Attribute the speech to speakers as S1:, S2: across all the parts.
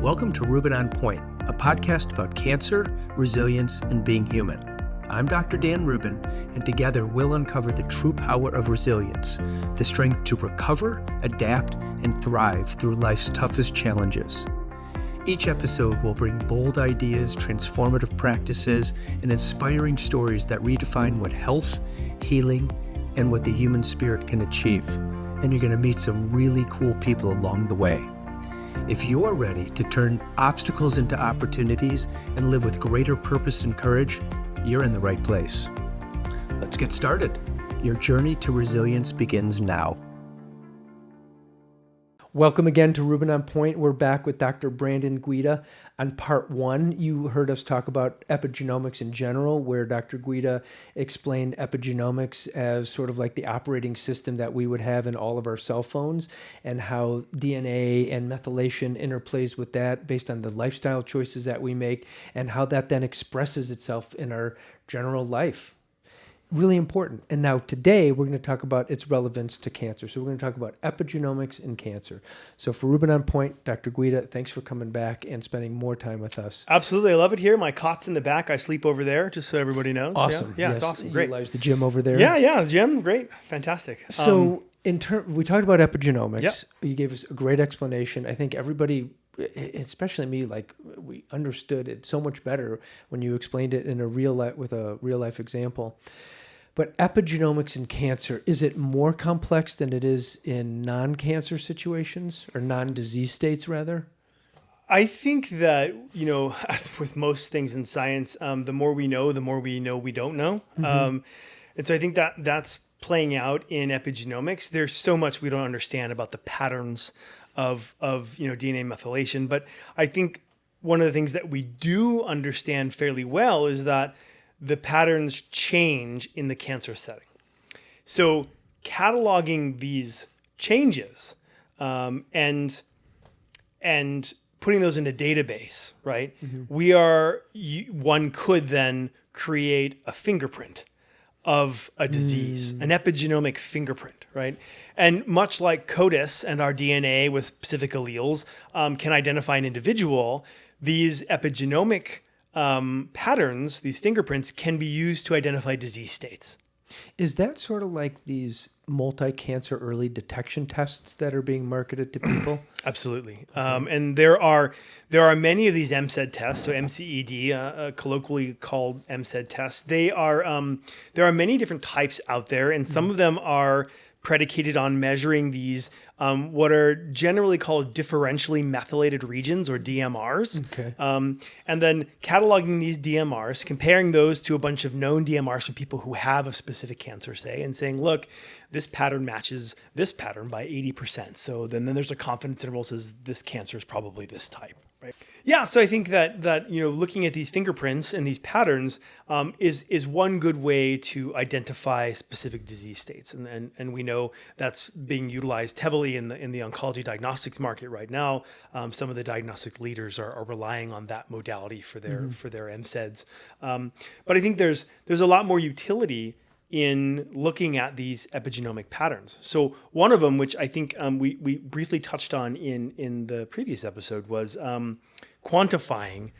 S1: Welcome to Rubin on Point, a podcast about cancer, resilience, and being human. I'm Dr. Dan Rubin, and together we'll uncover the true power of resilience, the strength to recover, adapt, and thrive through life's toughest challenges. Each episode will bring bold ideas, transformative practices, and inspiring stories that redefine what health, healing, and what the human spirit can achieve. And you're going to meet some really cool people along the way. If you're ready to turn obstacles into opportunities and live with greater purpose and courage, you're in the right place. Let's get started. Your journey to resilience begins now. Welcome again to Rubin on Point. We're back with Dr. Brandon Guida. On part one, you heard us talk about epigenomics in general, where Dr. Guida explained epigenomics as sort of like the operating system that we would have in all of our cell phones, and how DNA and methylation interplays with that based on the lifestyle choices that we make, and how that then expresses itself in our general life. Really important. And now today we're going to talk about its relevance to cancer. So we're going to talk about epigenomics in cancer. So for Rubin on Point, Dr. Guida, thanks for coming back and spending more time with us.
S2: Absolutely. I love it here. My cot's in the back. I sleep over there, just so everybody knows.
S1: Awesome.
S2: Yeah, yes. It's awesome. Great.
S1: Utilize the gym over there.
S2: Yeah, the gym. Great. Fantastic.
S1: So we talked about epigenomics.
S2: Yep.
S1: You gave us a great explanation. I think everybody, especially me, we understood it so much better when you explained it in a real life with a real life example. But epigenomics in cancer, is it more complex than it is in non-cancer situations or non-disease states rather?
S2: I think that, as with most things in science, the more we know we don't know. Mm-hmm. And so I think that that's playing out in epigenomics. There's so much we don't understand about the patterns of DNA methylation. But I think one of the things that we do understand fairly well is that the patterns change in the cancer setting. So cataloging these changes and putting those in a database, right? Mm-hmm. One could then create a fingerprint of a disease, an epigenomic fingerprint, right? And much like CODIS and our DNA with specific alleles can identify an individual, these epigenomic patterns, these fingerprints, can be used to identify disease states.
S1: Is that sort of like these multi-cancer early detection tests that are being marketed to people?
S2: Absolutely. Okay. And there are many of these MCED tests, so MCED, colloquially called MCED tests. There are many different types out there, and some of them are predicated on measuring these what are generally called differentially methylated regions, or DMRs. Okay. And then cataloging these DMRs, comparing those to a bunch of known DMRs from people who have a specific cancer, say, and saying, look, this pattern matches this pattern by 80%. So then there's a confidence interval that says this cancer is probably this type. Right. Yeah, so I think that looking at these fingerprints and these patterns is one good way to identify specific disease states, and we know that's being utilized heavily in the oncology diagnostics market right now. Some of the diagnostic leaders are relying on that modality for their MCEDs, but I think there's a lot more utility in looking at these epigenomic patterns. So one of them, which I think we briefly touched on in the previous episode, was quantifying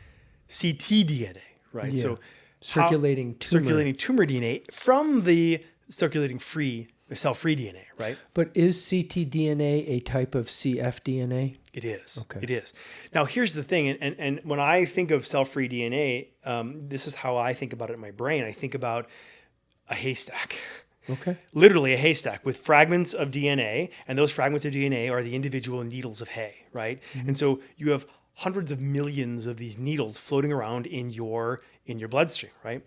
S2: ctDNA, right?
S1: Yeah.
S2: So
S1: circulating
S2: tumor DNA from the circulating cell-free DNA, right?
S1: But is ctDNA a type of cfDNA?
S2: It is.
S1: Okay.
S2: It is. Now, here's the thing, and when I think of cell-free DNA, this is how I think about it in my brain. I think about a haystack.
S1: Okay.
S2: Literally a haystack with fragments of DNA, and those fragments of DNA are the individual needles of hay, right? Mm-hmm. And so you have hundreds of millions of these needles floating around in your bloodstream, right?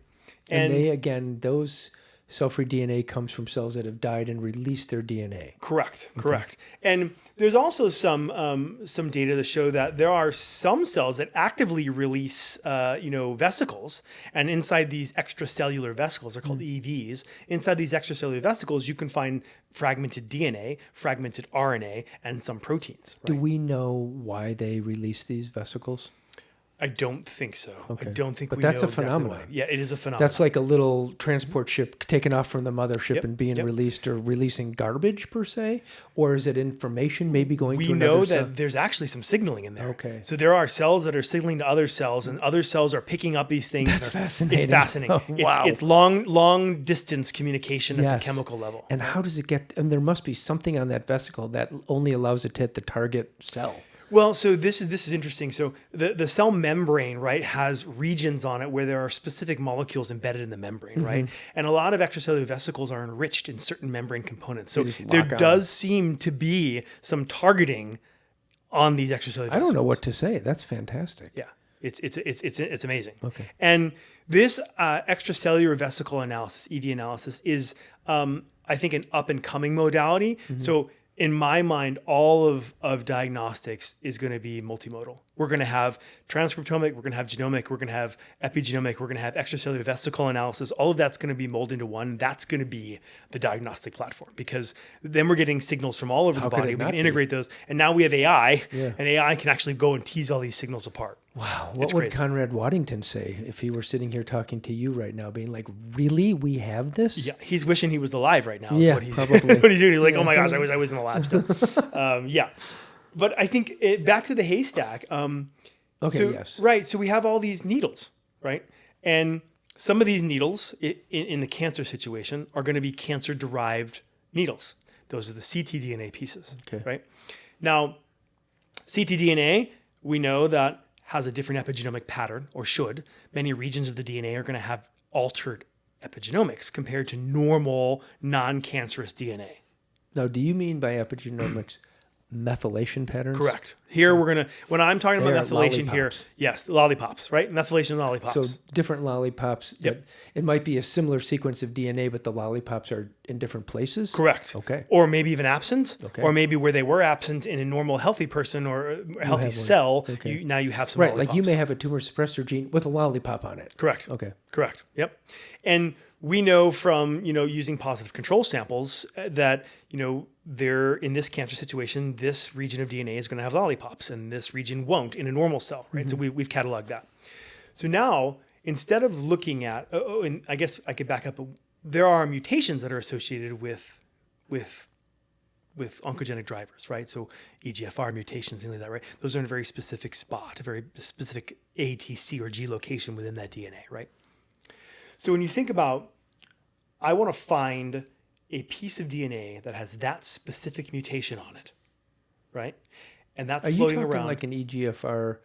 S1: And they, again, those cell-free DNA comes from cells that have died and released their DNA.
S2: Correct. And there's also some data to show that there are some cells that actively release, vesicles, and inside these extracellular vesicles, they're called EVs. Inside these extracellular vesicles, you can find fragmented DNA, fragmented RNA, and some proteins. Right?
S1: Do we know why they release these vesicles?
S2: I don't think so.
S1: Okay.
S2: I don't think
S1: But
S2: we
S1: that's
S2: know
S1: a
S2: exactly
S1: phenomenon.
S2: why. Yeah, it is a phenomenon.
S1: That's like a little transport ship taken off from the mothership
S2: Yep,
S1: and being
S2: yep.
S1: released, or releasing garbage per se? Or is it information maybe going
S2: We
S1: to another
S2: know
S1: cell?
S2: that there's actually some signaling in there.
S1: Okay.
S2: So there are cells that are signaling to other cells, and other cells are picking up these things.
S1: That's fascinating.
S2: It's fascinating.
S1: Oh, wow.
S2: It's long distance communication at
S1: Yes.
S2: the chemical level.
S1: And how does it get, and there must be something on that vesicle that only allows it to hit the target cell.
S2: Well, so this is interesting. So the cell membrane, right, has regions on it where there are specific molecules embedded in the membrane, right? And a lot of extracellular vesicles are enriched in certain membrane components. So
S1: just
S2: there
S1: lock on.
S2: does seem to be some targeting on these extracellular vesicles.
S1: I don't know what to say. That's fantastic.
S2: Yeah, it's amazing.
S1: Okay.
S2: And this extracellular vesicle analysis, EV analysis, is I think an up and coming modality. So in my mind, all of diagnostics is going to be multimodal. We're going to have transcriptomic, we're going to have genomic, we're going to have epigenomic, we're going to have extracellular vesicle analysis. All of that's going to be molded into one. That's going to be the diagnostic platform, because then we're getting signals from all over the
S1: could
S2: body.
S1: it
S2: We
S1: not
S2: can
S1: be?
S2: integrate those. And now we have AI,
S1: Yeah.
S2: and AI can actually go and tease all these signals apart.
S1: Wow. What
S2: It's
S1: would
S2: crazy.
S1: Conrad Waddington say if he were sitting here talking to you right now, being like, really? We have this?
S2: Yeah, he's wishing he was alive right now. Is
S1: Yeah,
S2: what he's,
S1: probably.
S2: what he's doing. He's like, oh my gosh, I wish I was in the lab still. Yeah. But I think back to the haystack.
S1: Okay,
S2: So,
S1: yes.
S2: Right. So we have all these needles, right? And some of these needles in the cancer situation are going to be cancer-derived needles. Those are the ctDNA pieces,
S1: Okay.
S2: right? Now, ctDNA, we know that has a different epigenomic pattern, or should. Many regions of the DNA are going to have altered epigenomics compared to normal, non-cancerous DNA.
S1: Now, do you mean by epigenomics methylation patterns?
S2: Correct. Here we're going to, when I'm talking
S1: They
S2: about
S1: are
S2: methylation here,
S1: lollipops.
S2: yes, lollipops, right? Methylation and lollipops.
S1: So different lollipops.
S2: Yep.
S1: It might be a similar sequence of DNA, but the lollipops are in different places?
S2: Correct.
S1: Okay.
S2: Or maybe even absent.
S1: Okay.
S2: Or maybe where they were absent in a normal healthy person or a healthy
S1: one.
S2: cell,
S1: Okay.
S2: now you have some
S1: Right,
S2: lollipops.
S1: like you may have a tumor suppressor gene with a lollipop on it.
S2: Correct.
S1: Okay.
S2: Correct. Yep. And we know from, using positive control samples that, there in this cancer situation, this region of DNA is going to have lollipops and this region won't in a normal cell, right? So we've cataloged that. So now, instead of looking at, and I guess I could back up, there are mutations that are associated with oncogenic drivers, right? So EGFR mutations, things like that, right? Those are in a very specific spot, a very specific A, T, C, or G location within that DNA, right? So when you think about, I want to find a piece of DNA that has that specific mutation on it, right? And that's
S1: Are you
S2: floating
S1: talking
S2: around.
S1: like an EGFR?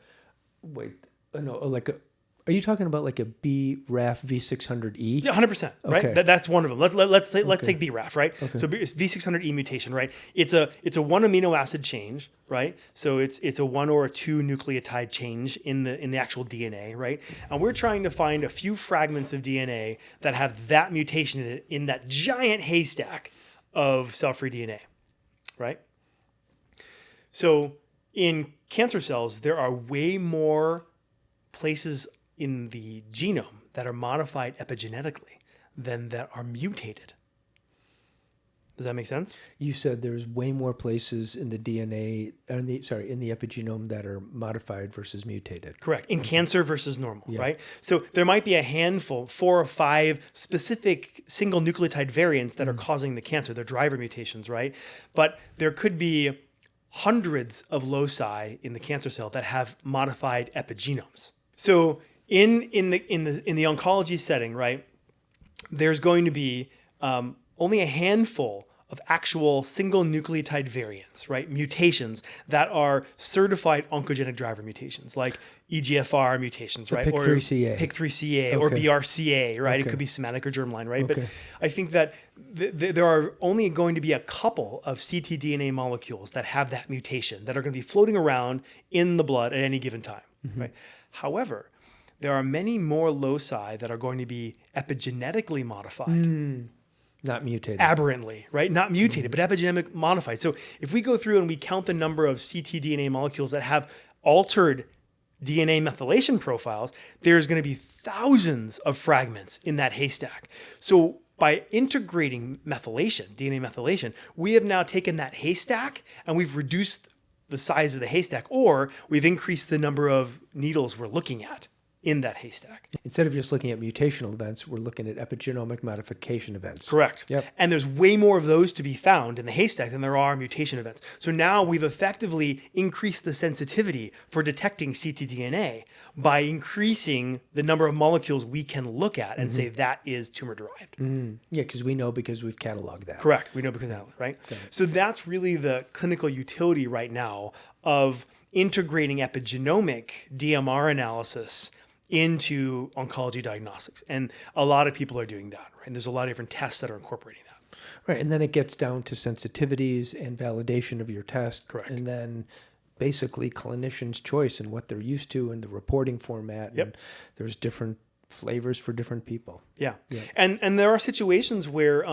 S1: Are you talking about like a BRAF V600E?
S2: Yeah, 100%, right?
S1: Okay.
S2: That's one of them. Let's take BRAF, right? So it's V600E mutation, right? It's a one amino acid change, right? So it's a one or a two nucleotide change in the actual DNA, right? And we're trying to find a few fragments of DNA that have that mutation in it in that giant haystack of cell-free DNA, right? So in cancer cells, there are way more places in the genome that are modified epigenetically than that are mutated. Does that make sense?
S1: You said there's way more places in the DNA, in the epigenome that are modified versus mutated.
S2: Correct. In cancer versus normal, right? So there might be a handful, 4 or 5 specific single nucleotide variants that are causing the cancer, they're driver mutations, right? But there could be hundreds of loci in the cancer cell that have modified epigenomes. So in the oncology setting, right, there's going to be only a handful of actual single nucleotide variants, right, mutations that are certified oncogenic driver mutations, like EGFR mutations, right,
S1: PIK3CA.
S2: or PIK3CA or
S1: Okay.
S2: BRCA, right? It
S1: Okay.
S2: could be somatic or germline, right?
S1: Okay.
S2: But I think that there are only going to be a couple of ctDNA molecules that have that mutation that are going to be floating around in the blood at any given time, right? However, there are many more loci that are going to be epigenetically modified.
S1: Not mutated.
S2: Aberrantly, right? Not mutated, but epigenetic modified. So if we go through and we count the number of ctDNA molecules that have altered DNA methylation profiles, there's going to be thousands of fragments in that haystack. So by integrating methylation, DNA methylation, we have now taken that haystack and we've reduced the size of the haystack, or we've increased the number of needles we're looking at in that haystack.
S1: Instead of just looking at mutational events, we're looking at epigenomic modification events.
S2: Correct.
S1: Yep.
S2: And there's way more of those to be found in the haystack than there are mutation events. So now we've effectively increased the sensitivity for detecting ctDNA by increasing the number of molecules we can look at and say that is tumor derived.
S1: Yeah, because we've cataloged that.
S2: Correct. We know because of that, right? So that's really the clinical utility right now of integrating epigenomic DMR analysis into oncology diagnostics. And a lot of people are doing that, right? And there's a lot of different tests that are incorporating that.
S1: Right, and then it gets down to sensitivities and validation of your test.
S2: Correct.
S1: And then basically clinician's choice and what they're used to and the reporting format.
S2: Yep.
S1: And there's different flavors for different people.
S2: Yeah. And there are situations where,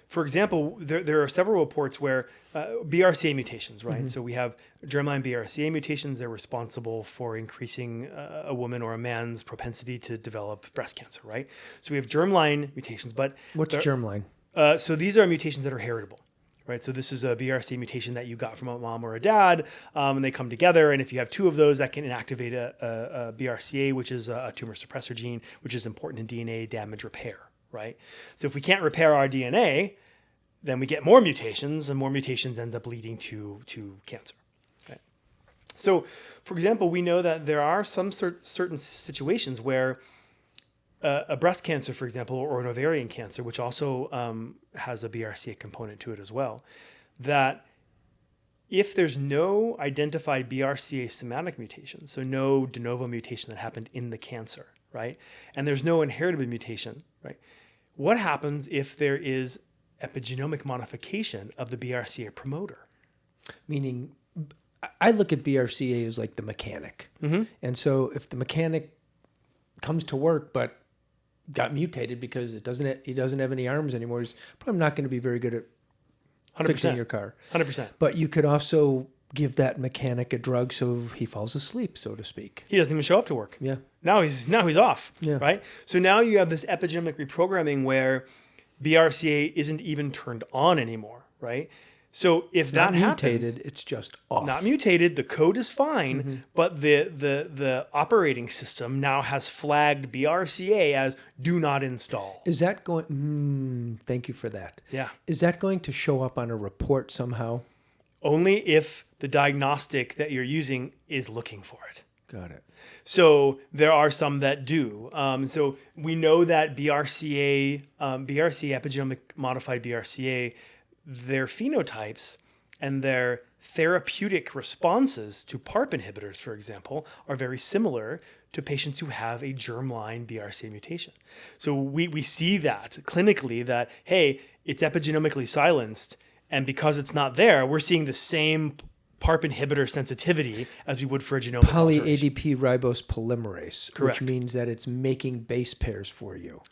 S2: for example, there are several reports where BRCA mutations, right? So we have germline BRCA mutations. They're responsible for increasing a woman or a man's propensity to develop breast cancer, right? So we have germline mutations, but
S1: What's germline?
S2: so these are mutations that are heritable, right? So this is a BRCA mutation that you got from a mom or a dad, and they come together. And if you have two of those, that can inactivate a BRCA, which is a tumor suppressor gene, which is important in DNA damage repair, right? So if we can't repair our DNA, then we get more mutations, and more mutations end up leading to cancer. Right? So, for example, we know that there are some certain situations where a breast cancer, for example, or an ovarian cancer, which also has a BRCA component to it as well, that if there's no identified BRCA somatic mutation, so no de novo mutation that happened in the cancer, right, and there's no inheritable mutation, right, what happens if there is epigenomic modification of the BRCA promoter?
S1: Meaning, I look at BRCA as like the mechanic. And so if the mechanic comes to work but got mutated because he doesn't have any arms anymore, he's probably not going to be very good at
S2: 100%.
S1: fixing your car.
S2: 100%.
S1: But you could also give that mechanic a drug so he falls asleep, so to speak.
S2: He doesn't even show up to work.
S1: Yeah.
S2: Now he's off.
S1: Yeah.
S2: Right? So now you have this epigenomic reprogramming where BRCA isn't even turned on anymore, right? So if
S1: Not
S2: that happens,
S1: mutated, it's just off.
S2: not mutated, the code is fine, but the operating system now has flagged BRCA as do not install.
S1: Is that going... thank you for that.
S2: Yeah.
S1: Is that going to show up on a report somehow?
S2: Only if the diagnostic that you're using is looking for it.
S1: Got it.
S2: So there are some that do. So we know that BRCA, epigenomic modified BRCA, their phenotypes and their therapeutic responses to PARP inhibitors, for example, are very similar to patients who have a germline BRCA mutation. So we see that clinically that, hey, it's epigenomically silenced, and because it's not there, we're seeing the same PARP inhibitor sensitivity as we would for a genomic alteration.
S1: Poly-ADP ribose polymerase,
S2: Correct.
S1: which means that it's making base pairs for you.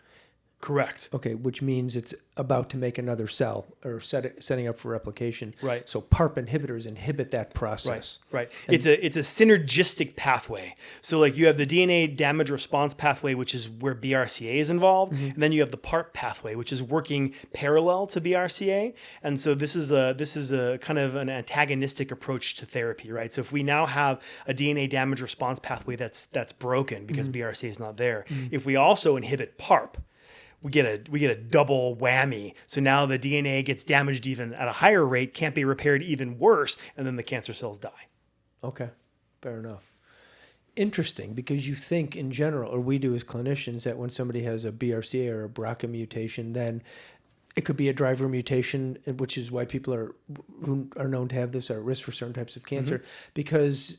S2: Correct.
S1: Okay, which means it's about to make another cell or setting up for replication.
S2: Right.
S1: So PARP inhibitors inhibit that process.
S2: Right. It's a synergistic pathway. So like you have the DNA damage response pathway, which is where BRCA is involved, and then you have the PARP pathway, which is working parallel to BRCA. And so this is a kind of an antagonistic approach to therapy, right? So if we now have a DNA damage response pathway that's broken because BRCA is not there, if we also inhibit PARP, we get a double whammy. So now the DNA gets damaged even at a higher rate, can't be repaired even worse, and then the cancer cells die.
S1: Okay, fair enough. Interesting, because you think in general, or we do as clinicians, that when somebody has a BRCA or a BRCA mutation, then it could be a driver mutation, which is why people who are known to have this are at risk for certain types of cancer, because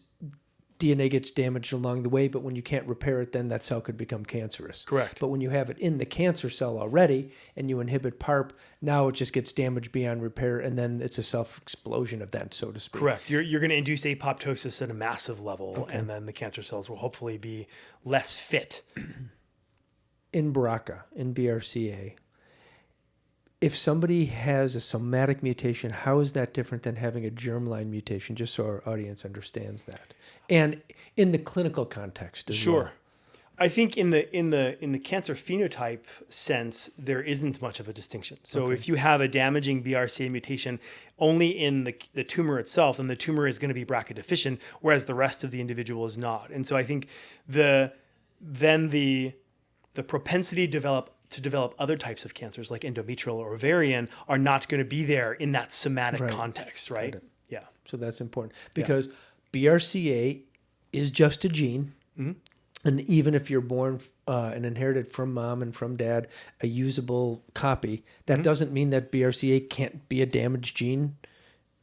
S1: DNA gets damaged along the way, but when you can't repair it, then that cell could become cancerous.
S2: Correct.
S1: But when you have it in the cancer cell already and you inhibit PARP, now it just gets damaged beyond repair, and then it's a self-explosion event, so to speak.
S2: Correct. You're going to induce apoptosis at a massive level, and then the cancer cells will hopefully be less fit.
S1: In BRCA, in BRCA, if somebody has a somatic mutation, how is that different than having a germline mutation, just so our audience understands that? And in the clinical context as well.
S2: Sure. I think in the cancer phenotype sense, there isn't much of a distinction. So if you have a damaging BRCA mutation only in the tumor itself, then the tumor is going to be BRCA deficient, whereas the rest of the individual is not. And so I think the propensity to develop other types of cancers like endometrial or ovarian are not going to be there in that somatic context, right? Yeah.
S1: So that's important because BRCA is just a gene. And even if you're born and inherited from mom and from dad a usable copy, that doesn't mean that BRCA can't be a damaged gene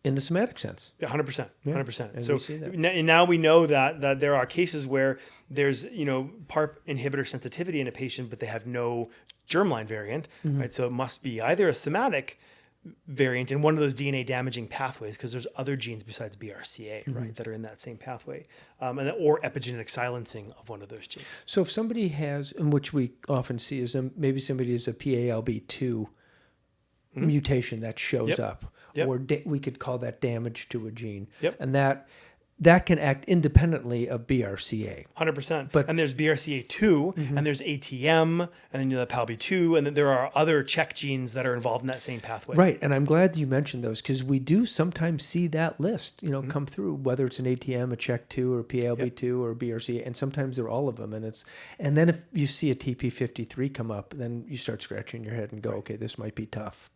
S1: in the somatic sense.
S2: 100%. 100%.
S1: And
S2: so
S1: we see that.
S2: Now we know that there are cases where there's, PARP inhibitor sensitivity in a patient, but they have no germline variant, right? So it must be either a somatic variant in one of those DNA damaging pathways, because there's other genes besides BRCA, right, that are in that same pathway, or epigenetic silencing of one of those genes.
S1: So if somebody has, and which we often see is maybe somebody has a PALB2 mutation that shows up, or we could call that damage to a gene, and that can act independently of BRCA.
S2: 100%. And there's BRCA2, and there's ATM, and then the PALB2, and then there are other check genes that are involved in that same pathway.
S1: Right, and I'm glad you mentioned those because we do sometimes see that list, come through, whether it's an ATM, a check2, or PALB2, or BRCA, and sometimes they're all of them. And then if you see a TP53 come up, then you start scratching your head and go, okay, this might be tough.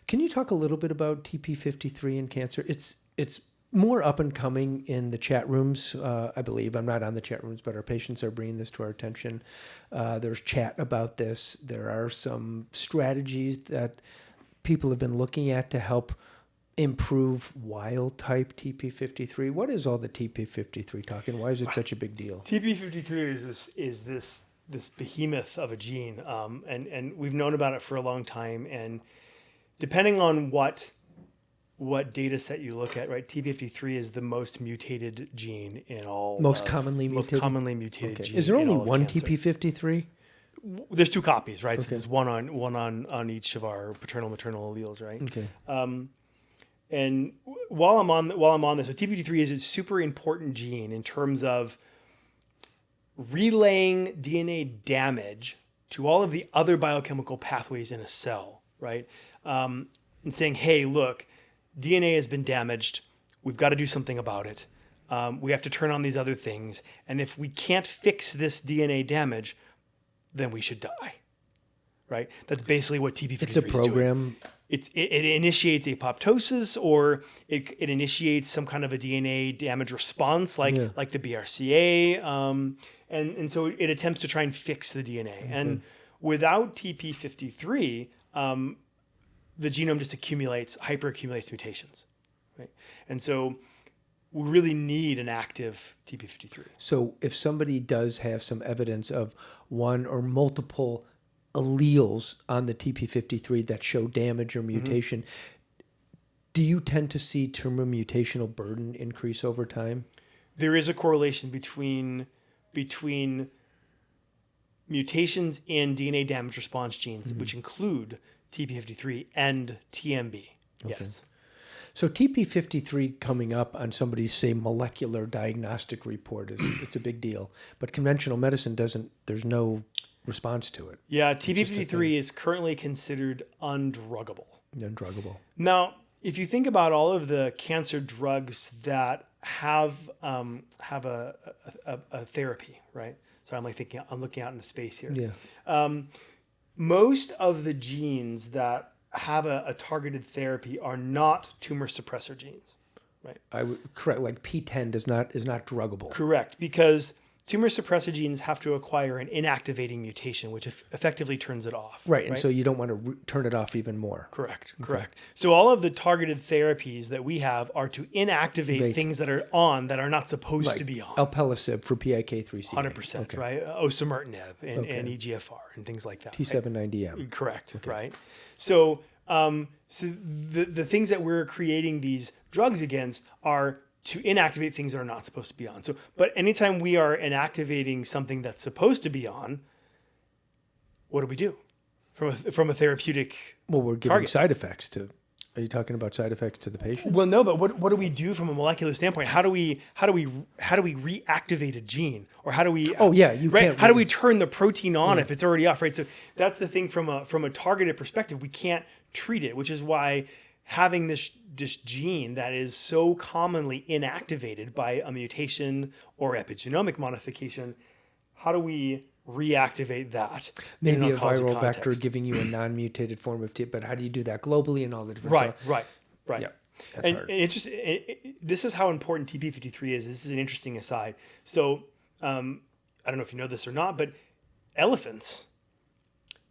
S1: Can you talk a little bit about TP53 in cancer? It's more up and coming in the chat rooms, I believe. I'm not on the chat rooms, but our patients are bringing this to our attention. There's chat about this. There are some strategies that people have been looking at to help improve wild type TP53. What is all the TP53 talking? Why is it such a big deal?
S2: TP53 is this behemoth of a gene, and we've known about it for a long time. And depending on what data set you look at, right? TP53 is the most mutated gene in all.
S1: Most commonly mutated
S2: gene.
S1: Is there only one
S2: cancer.
S1: TP53?
S2: There's two copies, right? So there's one on each of our paternal maternal alleles, right?
S1: Okay.
S2: And while I'm on this, so TP53 is a super important gene in terms of relaying DNA damage to all of the other biochemical pathways in a cell, right? And saying, hey, look, DNA has been damaged. We've got to do something about it. We have to turn on these other things. And if we can't fix this DNA damage, then we should die, right? That's basically what TP53 is doing.
S1: It's a program.
S2: It initiates apoptosis, or it initiates some kind of a DNA damage response like the BRCA. And so it attempts to try and fix the DNA. And without TP53, the genome just hyperaccumulates mutations, right? And so we really need an active TP53.
S1: So if somebody does have some evidence of one or multiple alleles on the TP53 that show damage or mutation, do you tend to see tumor mutational burden increase over time?
S2: There is a correlation between mutations in DNA damage response genes, which include TP53 and TMB. Okay. Yes.
S1: So TP53 coming up on somebody's, say, molecular diagnostic report it's a big deal. But conventional medicine there's no response to it.
S2: Yeah, TP53 is currently considered undruggable. Now, if you think about all of the cancer drugs that have a therapy, right? So I'm looking out into space here.
S1: Yeah.
S2: Most of the genes that have a targeted therapy are not tumor suppressor genes, right?
S1: Correct. Like P10 is not druggable.
S2: Correct, because tumor suppressor genes have to acquire an inactivating mutation, which effectively turns it off.
S1: Right, and so you don't want to turn it off even more.
S2: Correct. So all of the targeted therapies that we have are to inactivate things that are on that are not supposed to be on.
S1: Alpelisib for PIK3CA.
S2: 100%, right? Osimertinib and EGFR and things like that.
S1: T790M.
S2: Right? Correct, right? So the things that we're creating these drugs against are to inactivate things that are not supposed to be on. So, but anytime we are inactivating something that's supposed to be on, what do we do from a therapeutic?
S1: Well, we're giving
S2: target?
S1: Side effects to Are you talking about side effects to the patient?
S2: Well, no, but what do we do from a molecular standpoint? How do we reactivate a gene, or how do we?
S1: Oh yeah, you
S2: right?
S1: can't.
S2: How do we turn the protein on if it's already off? Right. So that's the thing from a targeted perspective. We can't treat it, which is why having this gene that is so commonly inactivated by a mutation or epigenomic modification, how do we reactivate that?
S1: Maybe
S2: in
S1: a
S2: an oncology
S1: viral
S2: context?
S1: vector giving you a non-mutated form of T, but how do you do that globally and all the different
S2: Right.
S1: Yeah, that's
S2: And
S1: hard.
S2: this is how important TP53 is. This is an interesting aside. So I don't know if you know this or not, but elephants,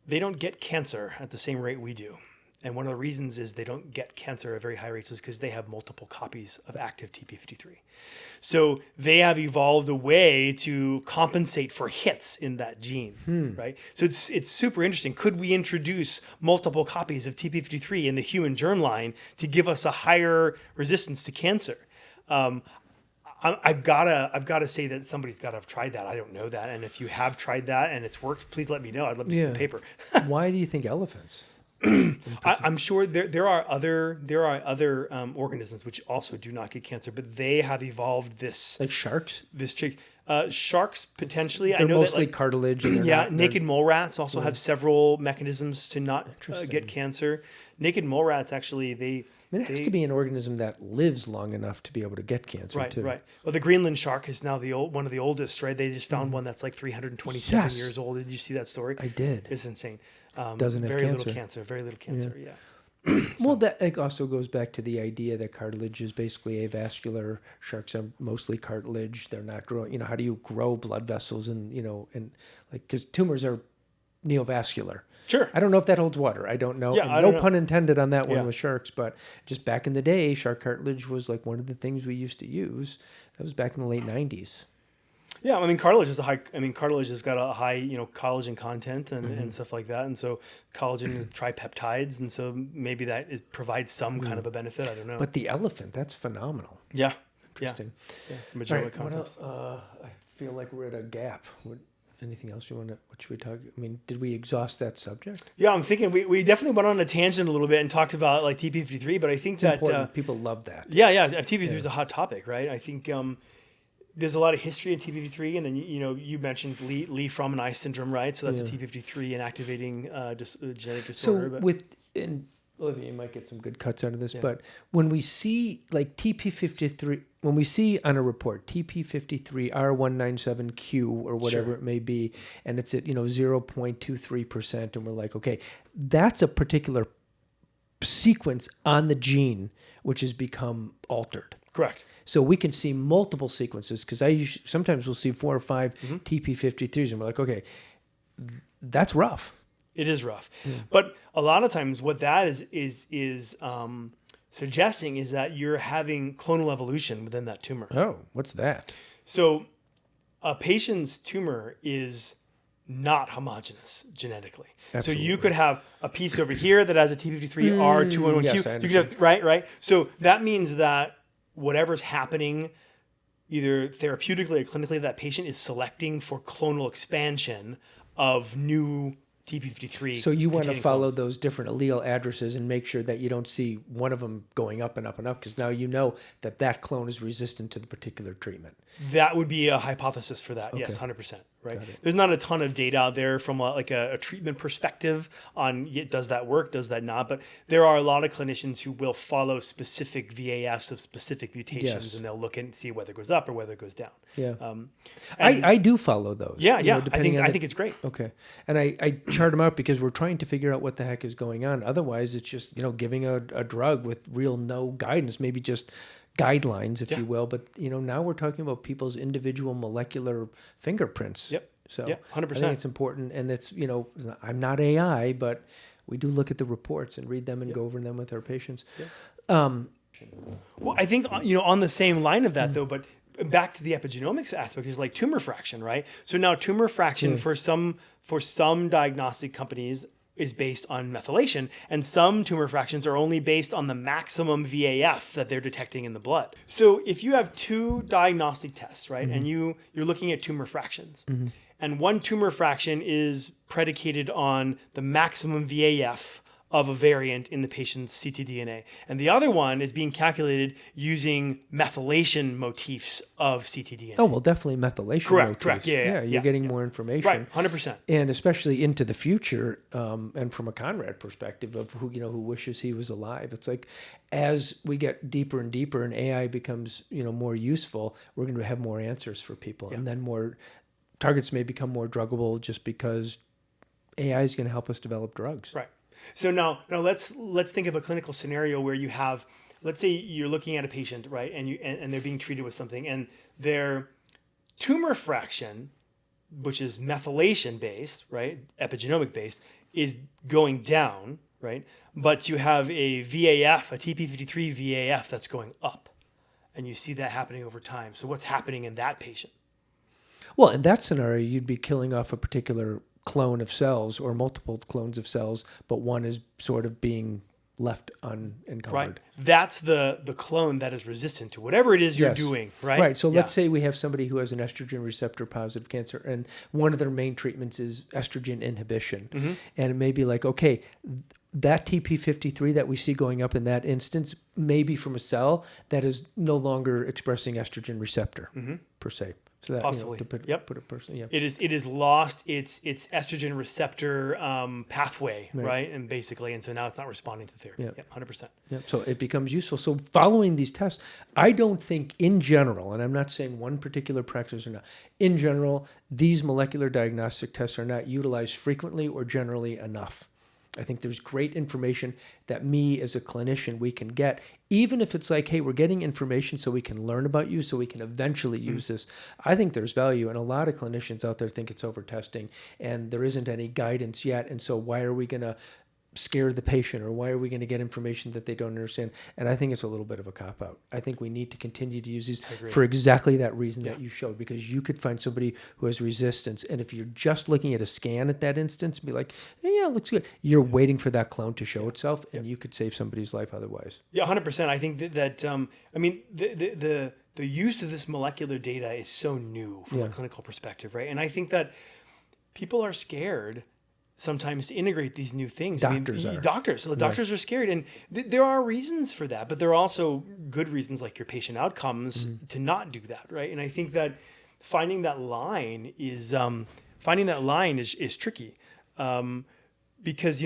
S2: they don't get cancer at the same rate we do. And one of the reasons is they don't get cancer at very high rates is because they have multiple copies of active TP53. So they have evolved a way to compensate for hits in that gene, right? So it's super interesting. Could we introduce multiple copies of TP53 in the human germline to give us a higher resistance to cancer? I've gotta say that somebody's got to have tried that. I don't know that, and if you have tried that and it's worked, please let me know. I'd love to see the paper.
S1: Why do you think elephants?
S2: I'm sure there are other organisms which also do not get cancer, but they have evolved this
S1: Like sharks?
S2: this trick. Sharks potentially.
S1: They're
S2: I know
S1: mostly
S2: that
S1: cartilage. And
S2: naked mole rats also have several mechanisms to not
S1: Interesting.
S2: get cancer. Naked mole rats actually
S1: it has to be an organism that lives long enough to be able to get cancer
S2: Right,
S1: too.
S2: right. Well, the Greenland shark is now one of the oldest, right? They just found one that's like 327
S1: Yes.
S2: years old. Did you see that story?
S1: I did.
S2: It's insane.
S1: Doesn't have
S2: very
S1: cancer.
S2: little cancer. Very little cancer. Yeah.
S1: Well, that like, also goes back to the idea that cartilage is basically avascular. Sharks are mostly cartilage. They're not growing. How do you grow blood vessels and because tumors are neovascular.
S2: Sure.
S1: I don't know if that holds water. I don't know.
S2: Yeah,
S1: And
S2: I
S1: no
S2: don't know.
S1: pun intended on that one
S2: Yeah.
S1: with sharks, but just back in the day, shark cartilage was like one of the things we used to use. That was back in the late 90s.
S2: Yeah, I mean, cartilage has got a high, collagen content and stuff like that, and so collagen is tripeptides, and so maybe that provides some kind of a benefit. I don't know.
S1: But the elephant, that's phenomenal.
S2: yeah,
S1: Interesting.
S2: yeah.
S1: All
S2: Majority
S1: right, what
S2: concepts.
S1: else? I feel like we're at a gap. Anything else you want to? What should we talk? I mean, did we exhaust that subject?
S2: Yeah, I'm thinking we definitely went on a tangent a little bit and talked about like TP53, but I think
S1: It's important. People love that.
S2: yeah, TP53 is a hot topic, right? I think there's a lot of history in TP53, and then you mentioned Lee Fromm and I syndrome, right? So that's a TP53 inactivating genetic disorder.
S1: Olivia, you might get some good cuts out of this, but when we see like TP53, when we see on a report TP53 R197Q or whatever it may be, and it's at 0.23%, and we're like, okay, that's a particular sequence on the gene which has become altered.
S2: Correct.
S1: So we can see multiple sequences because sometimes we'll see 4 or 5 TP53s, and we're like, okay, that's rough.
S2: It is rough, but a lot of times what that is suggesting is that you're having clonal evolution within that tumor.
S1: Oh, what's that?
S2: So a patient's tumor is not homogeneous genetically.
S1: Absolutely.
S2: So you could have a piece over here that has a TP53 R211Q.
S1: yes, I
S2: You could have, right. So that means that whatever's happening, either therapeutically or clinically, that patient is selecting for clonal expansion of new TP53.
S1: So you want to
S2: containing
S1: follow
S2: clones.
S1: those different allele addresses and make sure that you don't see one of them going up and up and up, because now you know that clone is resistant to the particular treatment.
S2: That would be a hypothesis for that. Yes, 100%. Right. There's not a ton of data out there from a treatment perspective on does that work, does that not. But there are a lot of clinicians who will follow specific VAFs of specific mutations, and they'll look and see whether it goes up or whether it goes down.
S1: Yeah. I do follow those.
S2: Yeah.
S1: Depending on
S2: I think it's great.
S1: Okay. And I chart them out because we're trying to figure out what the heck is going on. Otherwise, it's just, giving a drug with real no guidance, maybe just guidelines, if you will. But, now we're talking about people's individual molecular fingerprints.
S2: Yep.
S1: So
S2: 100%.
S1: I think it's important. And it's, I'm not AI, but we do look at the reports and read them and go over them with our patients.
S2: Well, I think, on the same line of that, though, but back to the epigenomics aspect is like tumor fraction, right? So now tumor fraction for some diagnostic companies is based on methylation, and some tumor fractions are only based on the maximum VAF that they're detecting in the blood. So if you have two diagnostic tests, right, and you're looking at tumor fractions, and one tumor fraction is predicated on the maximum VAF of a variant in the patient's ctDNA. And the other one is being calculated using methylation motifs of ctDNA.
S1: Oh, well, definitely methylation motifs.
S2: Correct.
S1: You're getting more information.
S2: Right, 100%.
S1: And especially into the future, and from a Conrad perspective of who wishes he was alive. It's like, as we get deeper and deeper and AI becomes, more useful, we're going to have more answers for people. And then more targets may become more druggable just because AI is going to help us develop drugs.
S2: Right. So now let's think of a clinical scenario where you have, let's say you're looking at a patient, right, and they're being treated with something, and their tumor fraction, which is methylation based, right, epigenomic based, is going down, right, but you have a VAF, a TP53 VAF that's going up, and you see that happening over time. So what's happening in that patient?
S1: Well, in that scenario, you'd be killing off a particular clone of cells or multiple clones of cells, but one is sort of being left unencumbered.
S2: Right. That's the clone that is resistant to whatever it is you're doing, right?
S1: Right. So let's say we have somebody who has an estrogen receptor positive cancer, and one of their main treatments is estrogen inhibition. And it may be like, okay, that TP53 that we see going up in that instance may be from a cell that is no longer expressing estrogen receptor per se. So that,
S2: possibly,
S1: to put a person,
S2: it is lost its estrogen receptor pathway, right? And basically, and so now it's not responding to therapy. 100%.
S1: So it becomes useful. So following these tests, I don't think in general, and I'm not saying one particular practice or not, in general, these molecular diagnostic tests are not utilized frequently or generally enough. I think there's great information that me as a clinician, we can get, even if it's like, hey, we're getting information so we can learn about you, so we can eventually use this. I think there's value. And a lot of clinicians out there think it's over testing and there isn't any guidance yet. And so why are we going to scare the patient, or why are we going to get information that they don't understand? And I think it's a little bit of a cop-out. I think we need to continue to use these for exactly that reason that you showed, because you could find somebody who has resistance, and if you're just looking at a scan at that instance, be like, hey, yeah, it looks good. You're waiting for that clone to show itself, and you could save somebody's life otherwise.
S2: Yeah, 100%. I think that I mean, the use of this molecular data is so new from a clinical perspective, right? And I think that people are scared sometimes to integrate these new things.
S1: Doctors
S2: are scared, and there are reasons for that, but there are also good reasons, like your patient outcomes, to not do that, right? And I think that finding that line is tricky, because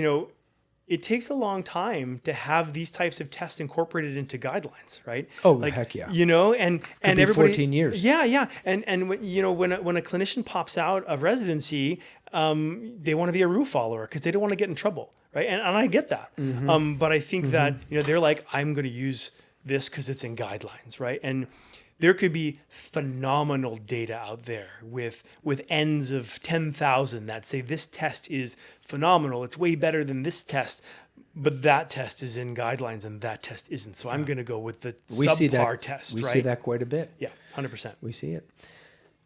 S2: it takes a long time to have these types of tests incorporated into guidelines, right?
S1: Oh, like, heck yeah.
S2: And everybody,
S1: 14 years.
S2: Yeah. And when a clinician pops out of residency, they want to be a rule follower because they don't want to get in trouble, right? And I get that. But I think that, they're like, I'm going to use this because it's in guidelines, right? And there could be phenomenal data out there with N's of 10,000 that say this test is phenomenal. It's way better than this test, but that test is in guidelines and that test isn't. So I'm going to go with the subpar test, right?
S1: We see that quite a bit.
S2: Yeah, 100%.
S1: We see it.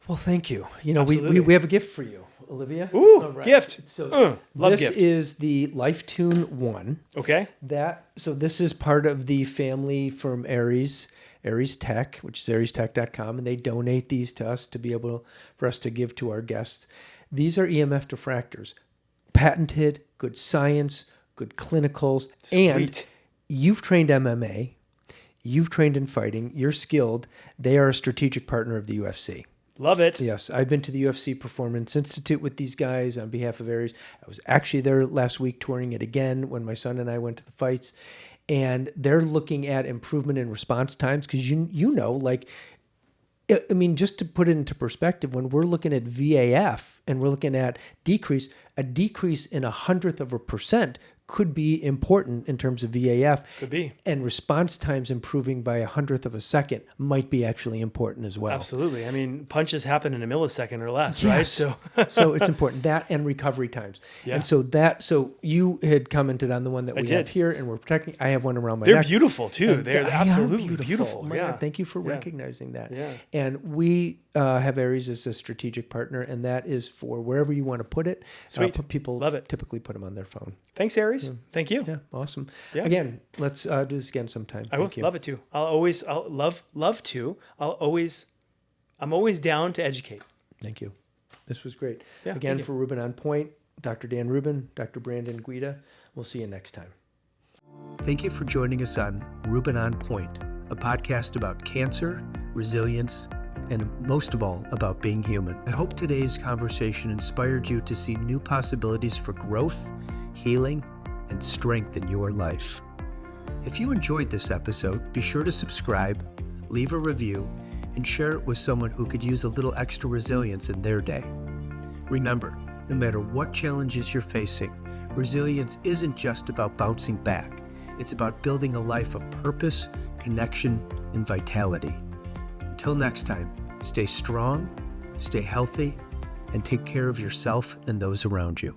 S1: Well, thank you. We have a gift for you, Olivia.
S2: Ooh, right. Gift.
S1: So
S2: love
S1: this
S2: gift.
S1: is the LifeTune 1.
S2: Okay.
S1: So this is part of the family from Aries Tech, which is ariestech.com, and they donate these to us to be able for us to give to our guests. These are EMF diffractors, patented, good science, good clinicals.
S2: Sweet.
S1: And you've trained MMA, you've trained in fighting, you're skilled. They are a strategic partner of the UFC.
S2: Love it.
S1: Yes, I've been to the UFC Performance Institute with these guys on behalf of Aries. I was actually there last week touring it again when my son and I went to the fights. And they're looking at improvement in response times because just to put it into perspective, when we're looking at VAF and we're looking at a decrease in 1/100% could be important in terms of VAF.
S2: Could be.
S1: And response times improving by 1/100 of a second might be actually important as well.
S2: Absolutely. I mean, punches happen in a millisecond or less, right?
S1: So it's important. That and recovery times.
S2: Yeah.
S1: And so you had commented on the one that we have here and we're protecting. I have one around my
S2: neck.
S1: They're
S2: beautiful too.
S1: And
S2: They're absolutely beautiful.
S1: God, thank you for recognizing that.
S2: Yeah.
S1: And we have Aries as a strategic partner, and that is for wherever you want to put it.
S2: Sweet.
S1: People
S2: Love it.
S1: typically put them on their phone.
S2: Thanks, Aries. Thank you.
S1: Yeah, awesome.
S2: Yeah.
S1: Again, let's do this again sometime.
S2: I will love it too. I'm always down to educate.
S1: Thank you. This was great.
S2: Yeah,
S1: again, for Rubin on Point, Dr. Dan Rubin, Dr. Brandon Guida. We'll see you next time. Thank you for joining us on Rubin on Point, a podcast about cancer, resilience, and most of all, about being human. I hope today's conversation inspired you to see new possibilities for growth, healing, and strength in your life. If you enjoyed this episode, be sure to subscribe, leave a review, and share it with someone who could use a little extra resilience in their day. Remember, no matter what challenges you're facing, resilience isn't just about bouncing back. It's about building a life of purpose, connection, and vitality. Until next time, stay strong, stay healthy, and take care of yourself and those around you.